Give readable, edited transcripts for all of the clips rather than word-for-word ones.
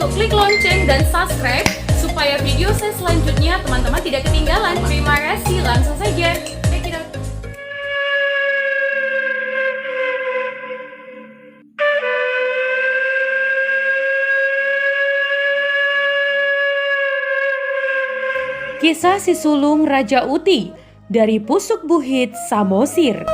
untuk klik lonceng dan subscribe supaya video saya selanjutnya teman-teman tidak ketinggalan. Terima kasih, langsung saja. Check it out. Kisah si sulung Raja Uti dari Pusuk Buhit, Samosir.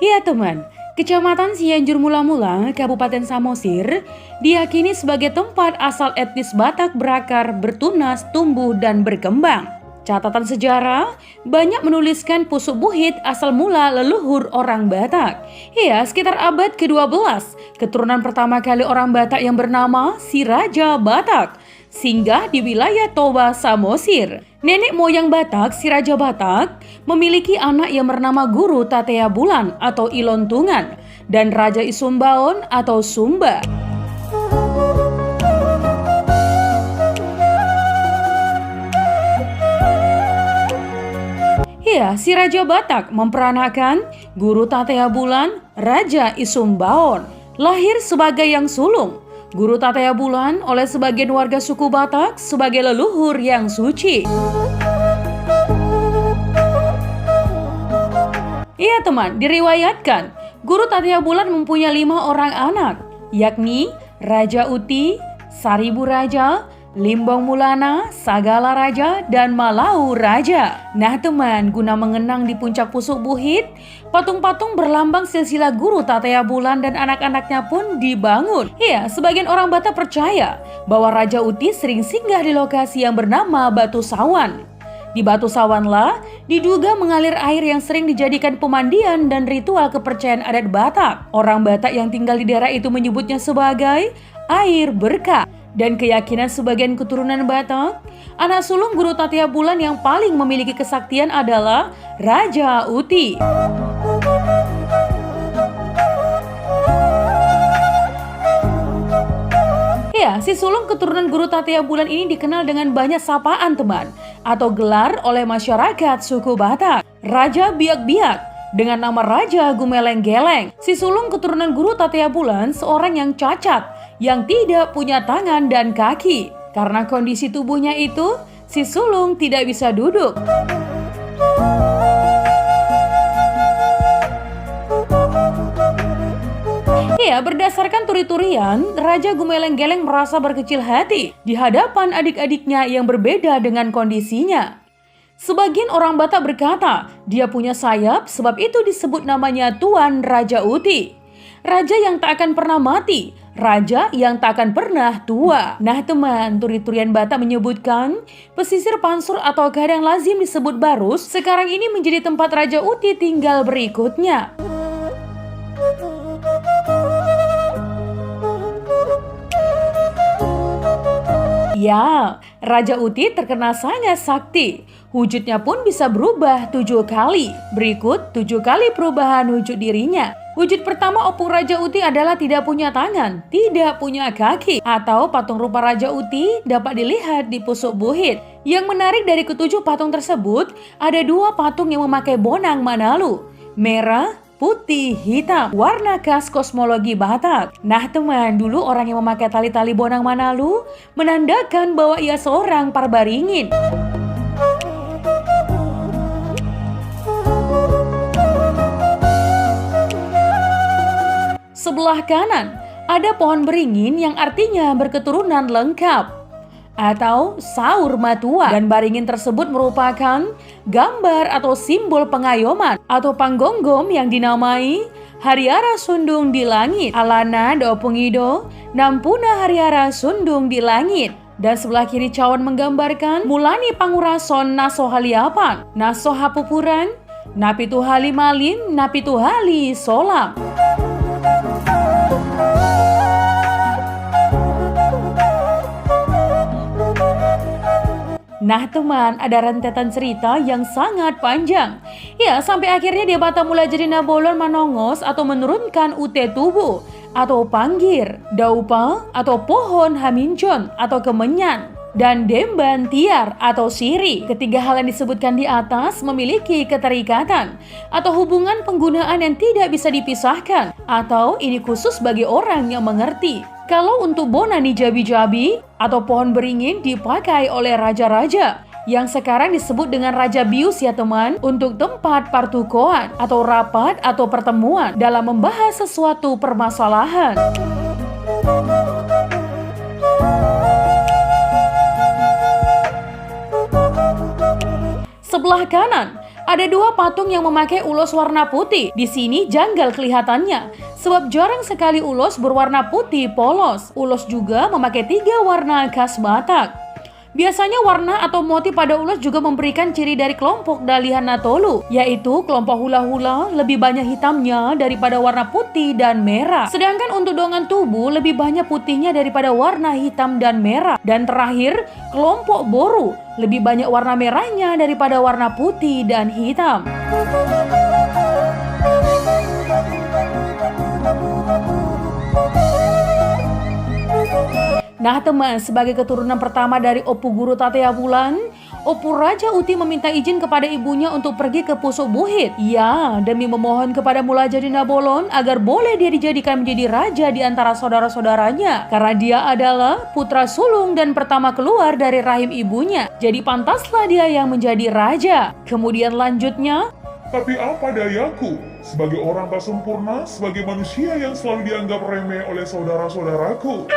Ya teman, Kecamatan Cianjur Mula-Mula, Kabupaten Samosir, diyakini sebagai tempat asal etnis Batak berakar, bertunas, tumbuh, dan berkembang. Catatan sejarah banyak menuliskan Pusuk Buhit asal mula leluhur orang Batak. Ya, sekitar abad ke-12, keturunan pertama kali orang Batak yang bernama si Raja Batak singgah di wilayah Toba, Samosir. Nenek moyang Batak, si Raja Batak, memiliki anak yang bernama Guru Tatea Bulan atau Ilontungan dan Raja Isumbaon atau Sumba. Ya, si Raja Batak memperanakan Guru Tatea Bulan, Raja Isumbaon, lahir sebagai yang sulung. Guru Tatea Bulan oleh sebagian warga suku Batak sebagai leluhur yang suci. Iya teman, diriwayatkan Guru Tatea Bulan mempunyai 5 orang anak, yakni Raja Uti, Saribu Raja, Limbong Mulana, Sagala Raja, dan Malau Raja. Nah teman, guna mengenang di puncak Pusuk Buhit, patung-patung berlambang silsilah Guru Tatea Bulan dan anak-anaknya pun dibangun. Ya, sebagian orang Batak percaya bahwa Raja Uti sering singgah di lokasi yang bernama Batu Sawan. Di Batu Sawanlah diduga mengalir air yang sering dijadikan pemandian dan ritual kepercayaan adat Batak. Orang Batak yang tinggal di daerah itu menyebutnya sebagai air berkah. Dan keyakinan sebagian keturunan Batak, anak sulung Guru Tatea Bulan yang paling memiliki kesaktian adalah Raja Uti. Ya, si sulung keturunan Guru Tatea Bulan ini dikenal dengan banyak sapaan teman atau gelar oleh masyarakat suku Batak. Raja Biak-Biak dengan nama Raja Gumeleng-Geleng. Si sulung keturunan Guru Tatea Bulan seorang yang cacat, yang tidak punya tangan dan kaki. Karena kondisi tubuhnya itu, si sulung tidak bisa duduk. Ya, berdasarkan turi-turian, Raja Gumeleng-Geleng merasa berkecil hati di hadapan adik-adiknya yang berbeda dengan kondisinya. Sebagian orang Batak berkata, dia punya sayap sebab itu disebut namanya Tuan Raja Uti. Raja yang tak akan pernah mati, raja yang tak akan pernah tua. Nah teman, turi-turian Batak menyebutkan pesisir Pansur atau kadang lazim disebut Barus sekarang ini menjadi tempat Raja Uti tinggal berikutnya. Ya, Raja Uti terkenal sangat sakti. Wujudnya pun bisa berubah 7 kali. Berikut 7 kali perubahan wujud dirinya. Wujud pertama Opung Raja Uti adalah tidak punya tangan, tidak punya kaki. Atau patung rupa Raja Uti dapat dilihat di Pusuk Buhit. Yang menarik dari ketujuh patung tersebut, ada 2 patung yang memakai bonang Manalu. Merah, putih, hitam, warna khas kosmologi Batak. Nah teman, dulu orang yang memakai tali-tali bonang Manalu menandakan bahwa ia seorang parbaringin. Sebelah kanan ada pohon beringin yang artinya berketurunan lengkap atau saur matua, dan baringin tersebut merupakan gambar atau simbol pengayoman atau panggonggom yang dinamai Hariara Sundung di Langit Alana Dopungido Nampuna Hariara Sundung di Langit. Dan sebelah kiri cawan menggambarkan Mulani Pangurason Nasohaliapan Nasohapupuran Napituhali Malim Napituhali Solam. Nah teman, ada rentetan cerita yang sangat panjang. Ya, sampai akhirnya dia Batak mulai jadi nabolon manongos atau menurunkan ute tubuh atau panggir, daupa atau pohon hamincon atau kemenyan. dan Dembantiar atau Siri. Ketiga hal yang disebutkan di atas memiliki keterikatan atau hubungan penggunaan yang tidak bisa dipisahkan, atau ini khusus bagi orang yang mengerti. Kalau untuk Bonani Jabi-Jabi atau pohon beringin dipakai oleh raja-raja yang sekarang disebut dengan Raja Bius ya teman, untuk tempat partukoan atau rapat atau pertemuan dalam membahas sesuatu permasalahan. Sebelah kanan ada dua patung yang memakai ulos warna putih. Di sini janggal kelihatannya, sebab jarang sekali ulos berwarna putih polos. Ulos juga memakai 3 warna khas Batak. Biasanya warna atau motif pada ulos juga memberikan ciri dari kelompok Dalihan Natolu, yaitu kelompok hula-hula lebih banyak hitamnya daripada warna putih dan merah. Sedangkan untuk dongan tubuh lebih banyak putihnya daripada warna hitam dan merah. Dan terakhir, kelompok Boru lebih banyak warna merahnya daripada warna putih dan hitam. Nah teman, sebagai keturunan pertama dari Opu Guru Tatea Bulan, Opu Raja Uti meminta izin kepada ibunya untuk pergi ke Pusuk Buhit. Ya, demi memohon kepada Mulajadi Nabolon agar boleh dia dijadikan menjadi raja di antara saudara-saudaranya. Karena dia adalah putra sulung dan pertama keluar dari rahim ibunya. Jadi pantaslah dia yang menjadi raja. Kemudian lanjutnya, tapi apa dayaku, sebagai orang tak sempurna, sebagai manusia yang selalu dianggap remeh oleh saudara-saudaraku.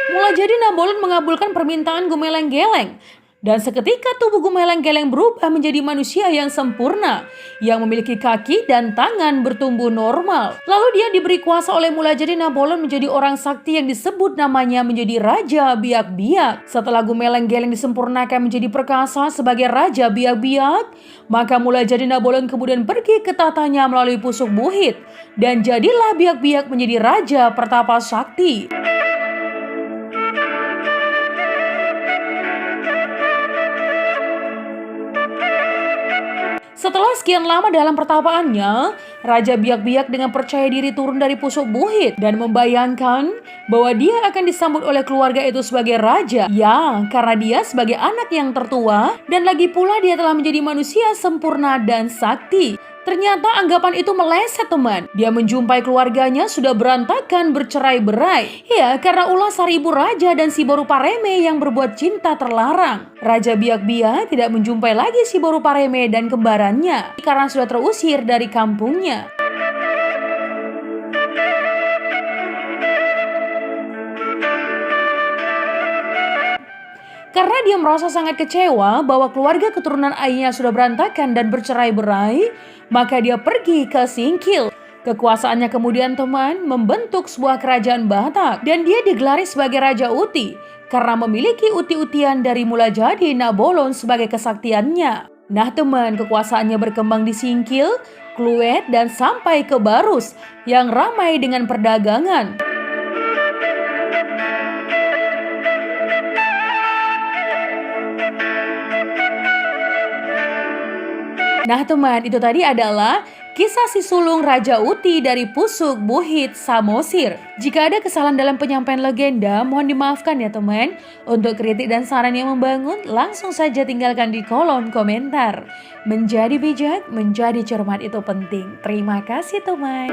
Mulajadi Nabolon mengabulkan permintaan Gumeleng-Geleng. Dan seketika tubuh Gumeleng-Geleng berubah menjadi manusia yang sempurna, yang memiliki kaki dan tangan bertumbuh normal. Lalu dia diberi kuasa oleh Mulajadi Nabolon menjadi orang sakti yang disebut namanya menjadi Raja Biak-Biak. Setelah Gumeleng-Geleng disempurnakan menjadi perkasa sebagai Raja Biak-Biak, maka Mulajadi Nabolon kemudian pergi ke tatanya melalui Pusuk Buhit. Dan jadilah Biak-Biak menjadi Raja Pertapa Sakti. Setelah sekian lama dalam pertapaannya, Raja Biak-Biak dengan percaya diri turun dari Pusuk Buhit dan membayangkan bahwa dia akan disambut oleh keluarga itu sebagai raja. Ya, karena dia sebagai anak yang tertua dan lagi pula dia telah menjadi manusia sempurna dan sakti. Ternyata anggapan itu meleset teman. Dia menjumpai keluarganya sudah berantakan bercerai-berai. Ya, karena ulah 1000 raja dan si Boru Pareme yang berbuat cinta terlarang. Raja Biak-Biak tidak menjumpai lagi si Boru Pareme dan kembarannya karena sudah terusir dari kampungnya. Karena dia merasa sangat kecewa bahwa keluarga keturunan ayahnya sudah berantakan dan bercerai-berai, maka dia pergi ke Singkil. Kekuasaannya kemudian teman membentuk sebuah kerajaan Batak dan dia digelari sebagai Raja Uti karena memiliki uti-utian dari Mulajadi Nabolon sebagai kesaktiannya. Nah teman, kekuasaannya berkembang di Singkil, Kluet dan sampai ke Barus yang ramai dengan perdagangan. Nah teman, itu tadi adalah kisah si sulung Raja Uti dari Pusuk Buhit Samosir. Jika ada kesalahan dalam penyampaian legenda, mohon dimaafkan ya teman. Untuk kritik dan saran yang membangun, langsung saja tinggalkan di kolom komentar. Menjadi bijak, menjadi cermat itu penting. Terima kasih teman.